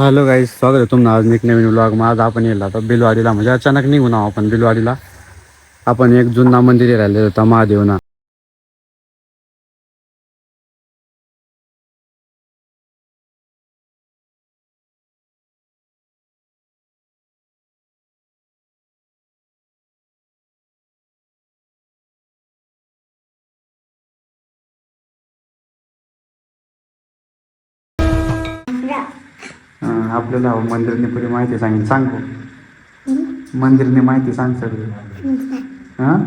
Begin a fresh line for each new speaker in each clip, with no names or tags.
Hello guys, स्वागत आहे तुमचं आज एक नवीन व्लॉग. मग आज आपण येईल आता बिलवाडीला, म्हणजे अचानक निघून आपण बिलवाडीला. आपण एक जुना मंदिर राहिले होता महादेवना. आपल्याला मंदिरने पुरी माहिती सांगेन. सांग मंदिरने माहिती सांग सगळी. हां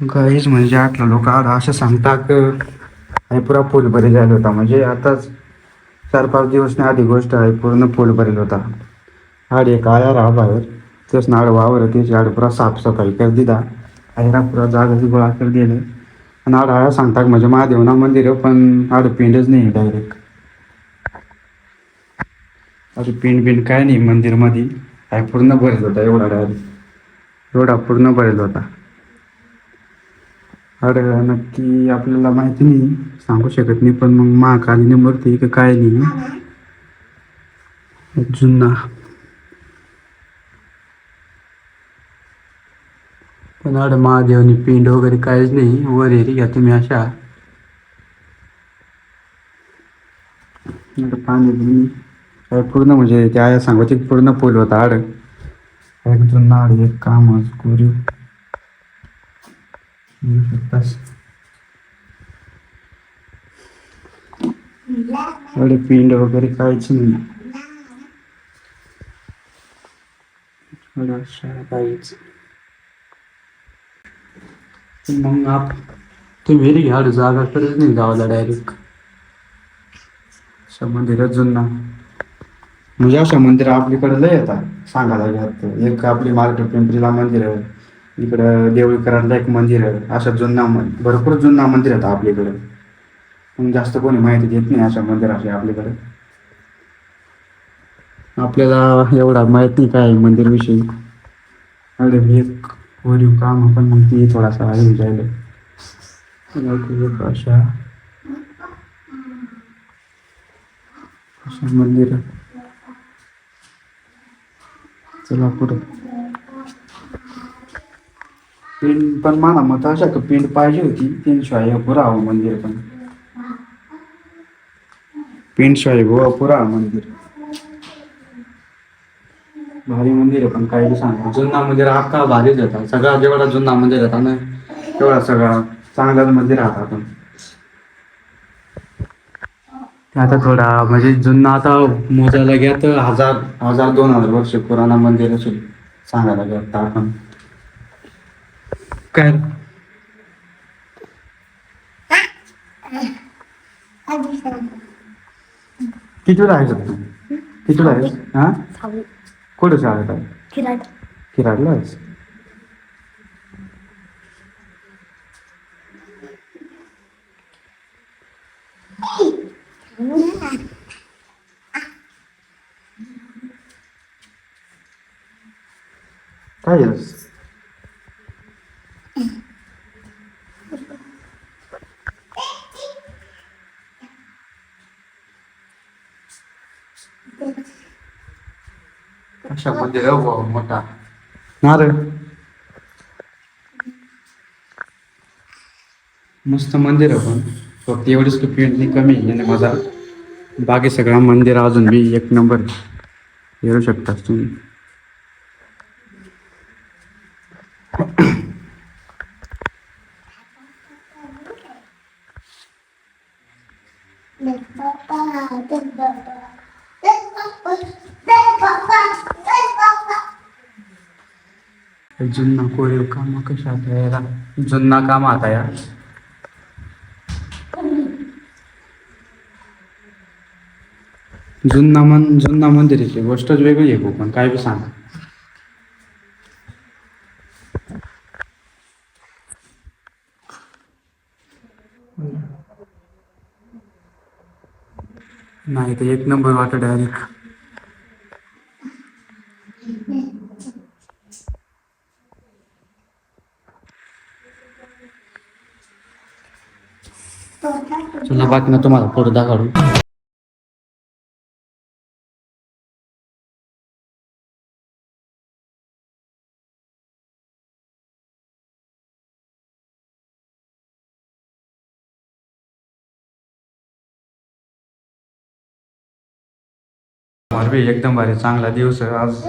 गाईज म्हणजे आटला लोक आड असं सांगतात आहे पुरा फुल भरी झाला होता. म्हणजे आताच 4-5 दिवस नाही आधी गोष्ट आहे, पूर्ण फुल भरेल होता. आड एक आया राहा बाहेर तेच नाड वावर त्याची आड पुरा साफसफाई कर दिला. आयरा पुरा जागाची गोळा कर दिले. आणि आड आया सांगतात म्हणजे महादेवना मंदिर आहे, पण आड पिंडच नाही डायरेक्ट. अरे पिंड काय नाही मंदिरमध्ये आहे, पूर्ण भरेल होता. एवढा डायरेक्ट एवढा पूर्ण भरेल होता. अरे नक्की आपल्याला माहिती नाही, सांगू शकत नाही. पण मग महाकालीने मूर्ती का काय नाही जुना. पण आड महादेवनी पिंड वगैरे काहीच नाही. वर येरी घ्या तुम्ही अशा पाणी पूर्ण म्हणजे त्या सांगायची पूर्ण फुल होता. आड एक जुना आड एक कामच गुरु एवढे पिंड वगैरे काहीच नाही. काहीच मग तुम्ही वेरी घ्या जागा करत नाही गावाला डायरेक्ट. अशा मंदिरात जुना म्हणजे अशा मंदिर आपल्याकडे लय येतात. सांगायला गेलं एक आपली मार्केट पिंपरीला मंदिर आहे, इकडं देवळीकरांला एक मंदिर आहे. अशा जुना भरपूर जुना मंदिर आहेत आपल्याकडे. मग जास्त कोणी माहिती देत नाही अशा मंदिराची आपल्याकडे. आपल्याला एवढा माहित नाही काय मंदिरविषयी. अरे एक वरीव काम आपण मग ती थोडासा आहे जायला अशा अशा मंदिर. चला पुढे. पिंड पण मला मत अशा का पिंड पाहिजे होती. 300 पुरा हो मंदिर, पण पिंड शाही हो पुरा मंदिर भारी मंदिर आहे. पण काही सांग जुना मंदिर अख्खा भारीच होता. सगळा जेवढा जुना मंदिर होता ना तेवढा सगळा चांगलाच मंदिर राहता. पण आता थोडा म्हणजे जुना आता मोजायला घ्या तर 1000-2000 वर्ष पुराणा मंदिर असेल सांगायला गेलं तर. आपण काय किती राहायचं तू? किती राहायच? हा कुठं शाळेत आहे? किराडला आहेस? काय आहेस? अशा मंदिर मोठा ना रे. मस्त मंदिर आहे. पण फक्त एवढीच की पेंटनी कमी आहे माझा. बाकी सगळा मंदिर अजून बी एक नंबर येऊ शकतास तुम्ही. जुना कोरीव काम कशा आता याला जुना काम आता या जुना मंदिराची गोष्टच वेगळी आहे. पण काय बी सांग. नाही तर एक नंबर वाटत डायरेक्ट. चला बाकी ना तुम्हाला पुढे दाखवू. मारवी एकदम भारी चांगला दिवस आहे आज.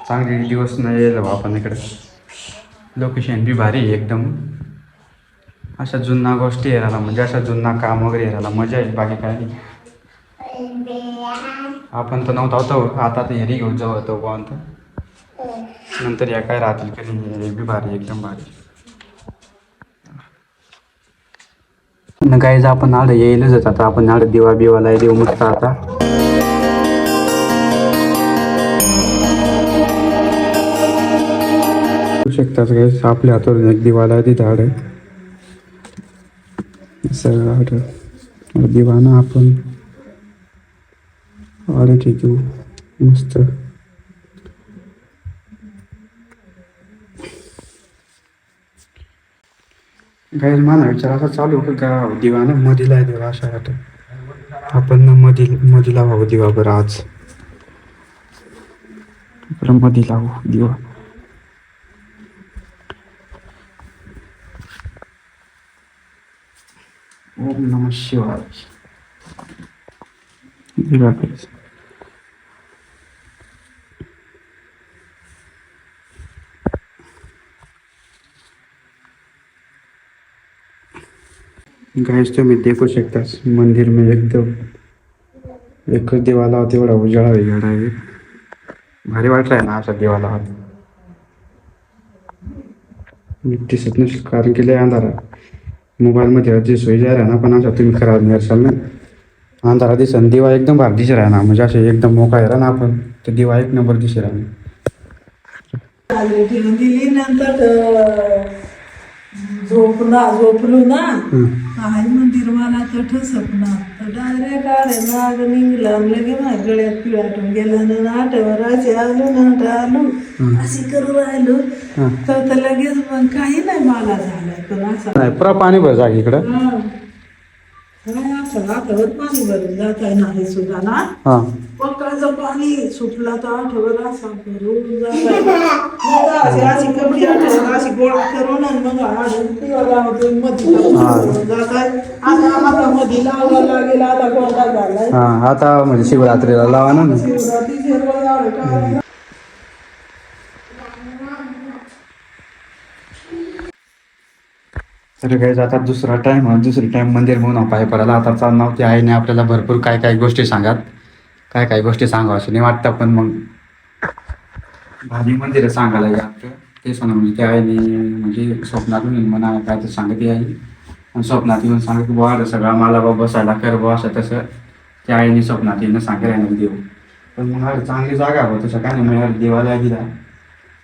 चांगले दिवस नाही यायला बा आपण इकडे. लोकेशन बी भारी आहे एकदम. अशा जुन्ना गोष्टी यायला म्हणजे अशा जुन्ना काम वगैरे यायला मजा आहे, बाकी काय नाही. आपण तर नव्हता होतो, आता तर हेरी घेऊन जाऊ होतो कोणतं नंतर या काय राहतील कधी. हे बी भारी एकदम भारी. गाईज आपण आड येईलच आता. आपण आड दिवा बिवाला देऊ मस्त आता. शकतात गाईज आपल्या हातावरून एक दिवाला ती झाड आहे दिवाना आपण आडे घेऊ मस्त. गाईज मला विचार असा चालू का दिवाना मधीला आहे देवा अशा वाटत. आपण ना मधी लावावं दिवा बरं आज. बरं मधी लावू दिवा. ओम नमः शिवाय. दिवा करायचं. गाइस तुम्ही देखू शकता मंदिर में एकदम एक दिवाला होता एवढा उजाळा वेगळा आहे. भारी वाटत आहे ना अशा दिवाला होता. दिसत नसेल कारण की लय अंधारा. मोबाईलमध्ये अर्जी सोयी जाय ना पण अशा तुम्ही खराब नाही असाल ना. अंधारा दिसन दिवा एकदम भारी दिसत आहे ना म्हणजे असे एकदम मोकळा आहे ना आपण तर दिवा एक नंबर दिसत आहे.
दिली नंतर झोपलो ना आई मंदिर मला तर स्वप्ना तर डायरेक्ट आले नाग निघला लगे माझ्या गळ्यात पिळाटून गेलं ना आठवर असे आलो ना आलो अशी करू राहिलो तर लगेच मग काही नाही मला झालं पण असं
पुरा पाणी भर जाग इकडं.
असं आठवर पाणी भरून जात आहे नाही सुद्धा ना पक्काचं पाणी सुटलं तर आठवर असा भरून जात आहे अशी कपडी आठवर अशी गोळा करून मग जात आहे. आता मध्ये लावायला लागेल आता गोळा झालाय.
आता म्हणजे शिवरात्रीला लावा ना.
शिवरात्री
तर काही आता दुसरी टाइम मंदिर म्हणून पाय पडायला आता चाल नव्हती. आईने आपल्याला भरपूर काय गोष्टी सांगत काय गोष्टी सांगावं असं नाही वाटतं पण मग भारी मंदिर सांगायला लागतं तेच म्हणा. म्हणजे त्या आईने म्हणजे स्वप्नातून म्हणा काय तर सांगत आई आणि स्वप्नात येऊन सांगत बुवा सगळा मला बा बसायला कर बुवा असं तसं त्या आईने स्वप्नात येणं सांगायला देऊ. पण मग चांगली जागा हवं तसं काय नाही मग देवाला दिला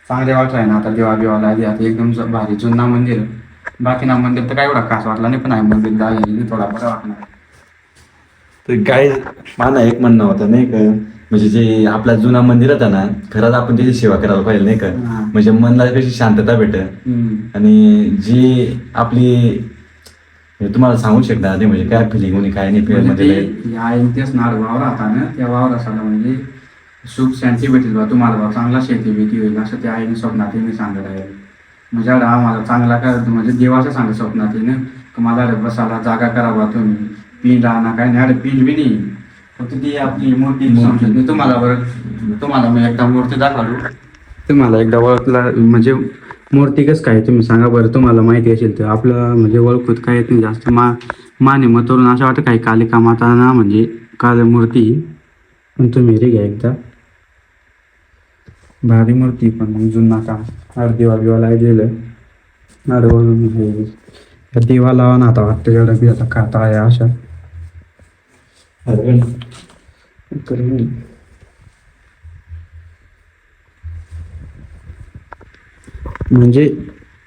चांगले वाटत आहे ना आता. देवा बिवाला आधी आता एकदम भारी जुना मंदिर. बाकी ना मंदिर तर काय एवढा खास वाटला नाही पण आहे मंदिर थोडा बरा वाटणार.
तर काय मला एक म्हणणं होतं नाही का म्हणजे जे आपला जुना मंदिर होता ना खरंच आपण त्याची सेवा करायला पाहिजे नाही का. म्हणजे मनाला कशी शांतता भेटत आणि जी आपली तुम्हाला सांगू शकता ते म्हणजे काय फिलिंग होणी काय नाही
मध्ये तेच नाड वावर राहता ना त्या वावराला म्हणजे सुख शांती भेटेल बा तुम्हाला बा चांगला शेती बेती होईल असं त्या आईने स्वप्नात मी सांगत आहे. म्हणजे आम्हाला चांगला काय म्हणजे देवाचं सांगत स्वप्नात येणं तुम्हाला बसायला जागा करावा तुम्ही पिंड आणा काय नाही. अरे पिंड बी नाही फक्त ती आपली मूर्ती समजत नाही तुम्हाला मी एकदा मूर्ती दाखवलो तुम्हाला एकदा ओळखला म्हणजे मूर्ती कसं काय तुम्ही सांगा बरं. तुम्हाला माहिती असेल तर आपलं म्हणजे ओळखूत काय येत नाही जास्त माने मग तरुण असं वाटतं काही कालिका माता ना म्हणजे काल मूर्ती पण तुम्ही रे घ्या एकदा भारी मूर्ती पण मग जुना का दिवा बिवाला दिलं आडवळून हे दिवा लावा ना आता वाटतं जेवढं बी आता खाता आहे अशा म्हणजे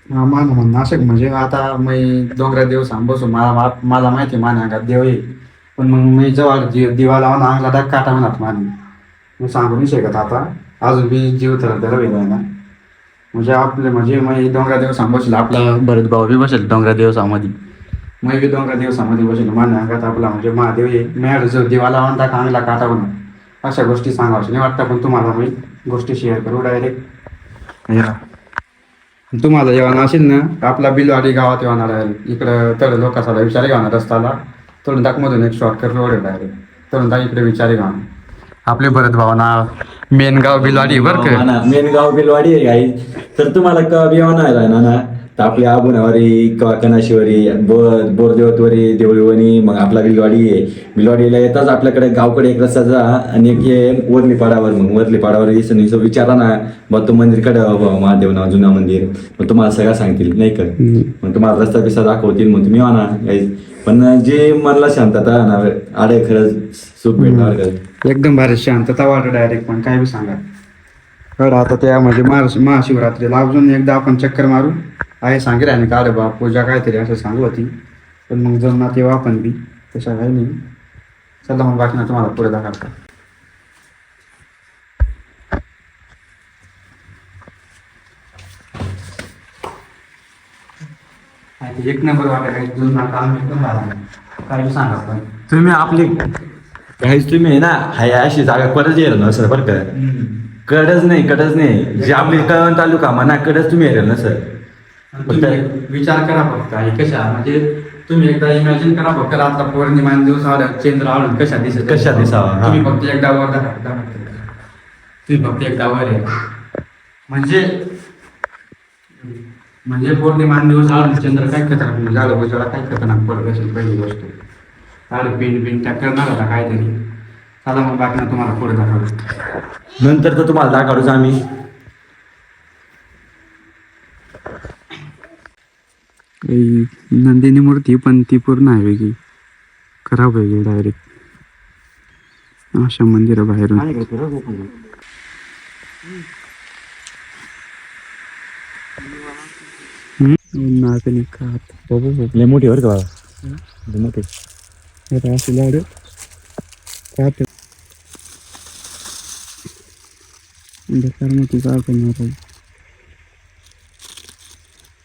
मान म्हणणं असं म्हणजे आता मी डोंगरा देव बसू मला माहिती आहे माने अंगात देव येईल पण मग मी जवळ दिवा लावून अंगला दाग काटा म्हणत माने मी सांगू नाही शकत आता अजून मी जीव तर वेगळा आहे ना. म्हणजे आपले म्हणजे मग डोंगरा देव बसेल आपला भरत भाऊ बी बसेल डोंगरा देवसामध्ये मग बी 2 दिवसामध्ये बसेल माझ्या अंगात आपला म्हणजे महादेव ये मॅड जो देवाला आणता कांगला काटावून अशा गोष्टी सांगावं नाही वाटतं. पण तुम्हाला मी गोष्टी शेअर करू डायरेक्ट. तुम्हाला जेव्हा असेल ना आपला बिलवाडी गावात येणार आहे इकडं तळ लोकांचा विचार घेणार रस्त्याला तळून टाकमधून एक शॉर्टकट रोड आहे डायरेक्ट तळून टाक इकडे विचार घेणार आपले भरत भावना मेन गाव बिलवाडी बरं का.
मेन गाव बिलवाडी आहे गाई. तर तुम्हाला कवा बी येणार आहे ना तर आपली आबुनावारी कनाशिवारी बोरदेवतवरी देवळीवणी मग आपला बिलवाडी आहे. बिलवाडीला येताच आपल्याकडे गावकडे एक रस्ता जा आणि एक हे वरलीपाडावर मग वरलीपाडावर येसन विचारा ना मग तो मंदिरकडे महादेव ना जुना मंदिर मग तुम्हाला सगळं सांगतील नाही का. मग तुम्हाला रस्ता बिस्ता दाखवतील मग तुम्ही आणा गाईज. पण जे मनला शांतता ना आडे खरंच सुख भेटणार का.
एकदम भारी शांतता वाटत डायरेक्ट. पण काय बी सांगा बरं आता त्यामध्ये महाशिवरात्रीला अजून एकदा आपण चक्कर मारू आहे सांगेल आणि काढ बा पूजा काहीतरी असं सांगू होती. पण मग जमणार तेव्हा आपण बी तसं काही नाही. चला मग बाकी ना तुम्हाला पुढे दाखवता. एक नंबर वाटत जुना काम एकदम भारी. काय बी सांगा पण
तुम्ही आपली काहीच तुम्ही आहे ना हाय अशी जागा परत येईल ना सर बरं का. कडच नाही जे आपली कळवण तालुका म्हणा कडच तुम्ही येईल ना सर.
तुम्ही विचार करा फक्त आणि कशा म्हणजे तुम्ही एकदा इमॅजिन करा फक्त रातला पौर्णिमा दिवस चंद्र आढळून कशा
दिसावा.
तुम्ही फक्त एकदा वर दाखवा. तुम्ही फक्त एकदा वर आहे म्हणजे पौर्णिमा दिवस आढळून चंद्र काय खतरनाक झालं गोष्टीला काय खतरनाक पडत असेल पहिली गोष्ट आड पिंड त्या करणार होता काहीतरी. चला मग बाकी ना तुम्हाला पुढे दाखवलं
नंतर तर तुम्हाला दाखवूच आम्ही.
नंदिनी मूर्ती पण ती पूर्ण आहे वेगळी खराब आहे डायरेक्ट अशा मंदिर बाहेरून.
लय मोठी बरं का बाबा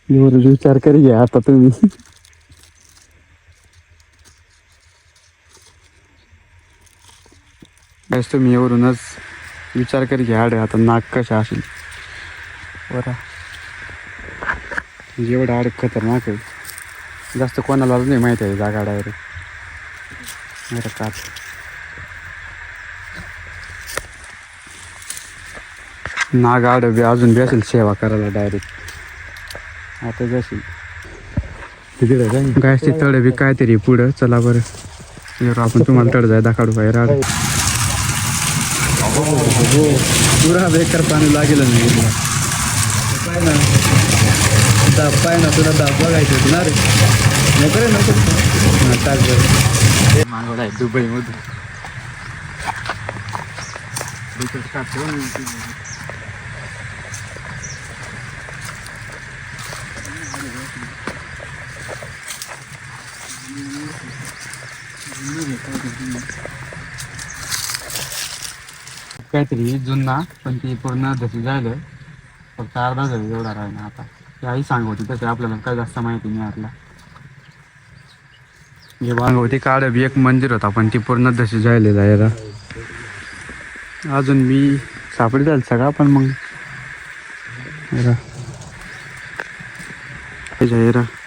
मोठी
विचार करी आता तुम्ही. तुम्ही एवढूनच विचार करी घ्या आता नाक कशा असेल बरं. एवढं आड खतरनाक आहे जास्त कोणालाच नाही माहिती आहे जागा डायरेक्ट का. नाग आड बी अजून बी असेल सेवा करायला डायरेक्ट आता जशी गायची तळ बी काहीतरी पुढं. चला बरं एवढं आपण तुम्हाला तळ जाय दाखवू बाहेर आड पुरा बेकार पाणी लागेल नाही पाय ना तुला दाब बघायचं होती ना रे नको रे नको टाक बरं मागवला आहे दुबईमधून. काहीतरी जुना पण ती पूर्ण जशी झालं फक्त अर्धा झालं एवढा राहिला आता. त्याही सांग होती तसे आपल्याला काय जास्त माहिती नाही आपला. हे भांगवती काढ बी एक मंदिर होता पण ती पूर्ण तशी जायला जायला अजून मी सापडी जाईल सगळा. पण मग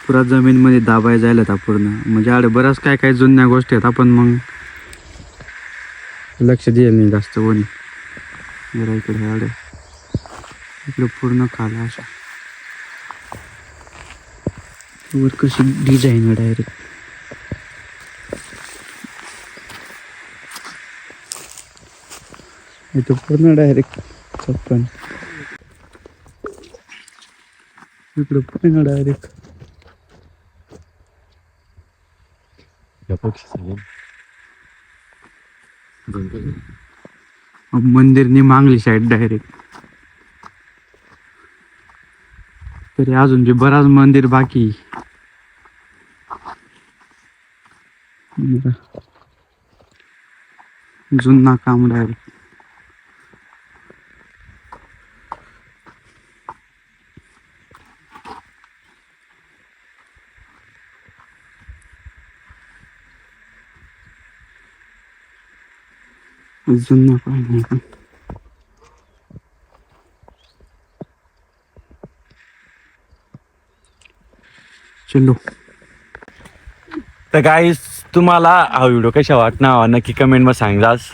पुरा जमीन मध्ये दाबाय जायला होता पूर्ण म्हणजे आडे बऱ्याच काय काय जुन्या गोष्टी आहेत. आपण मग लक्ष दिलं नाही जास्त कोणी. इकडे आडे इकडे पूर्ण खाला अशा वर कशी डिझाईन डायरेक्ट. इथं पूर्ण डायरेक्ट छप्पन इकडं पूर्ण डायरेक्ट मंदिर नि मागली साईड डायरेक्ट. तरी अजून बी बराच मंदिर बाकी. जुना काम डायरेक्ट. अजून ना काय नाही पण. चलो.
तर गाईस तुम्हाला हा व्हिडिओ कशा वाटणार नक्की कमेंटमध्ये सांगास.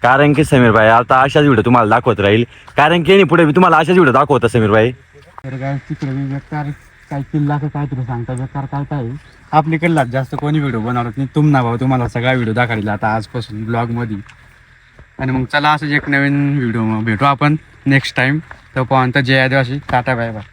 कारण की समीर भाई आता अशाच व्हिडिओ तुम्हाला दाखवत राहील. कारण की पुढे मी तुम्हाला अशाच व्हिडिओ दाखवतो समीर भाई.
तर काय तिकडे मी बेकार काय किल्ला का काय तुला सांगता बेकार काय काय आपल्याकडला जास्त कोणी व्हिडिओ बनवत नाही. ना भाऊ तुम्हाला सगळा व्हिडिओ दाखवला आता आजपासून ब्लॉगमध्ये. आणि मग चला असंच एक नवीन व्हिडिओ भेटू आपण नेक्स्ट टाइम. तर जय आदिवासी टाटा बाय बाय.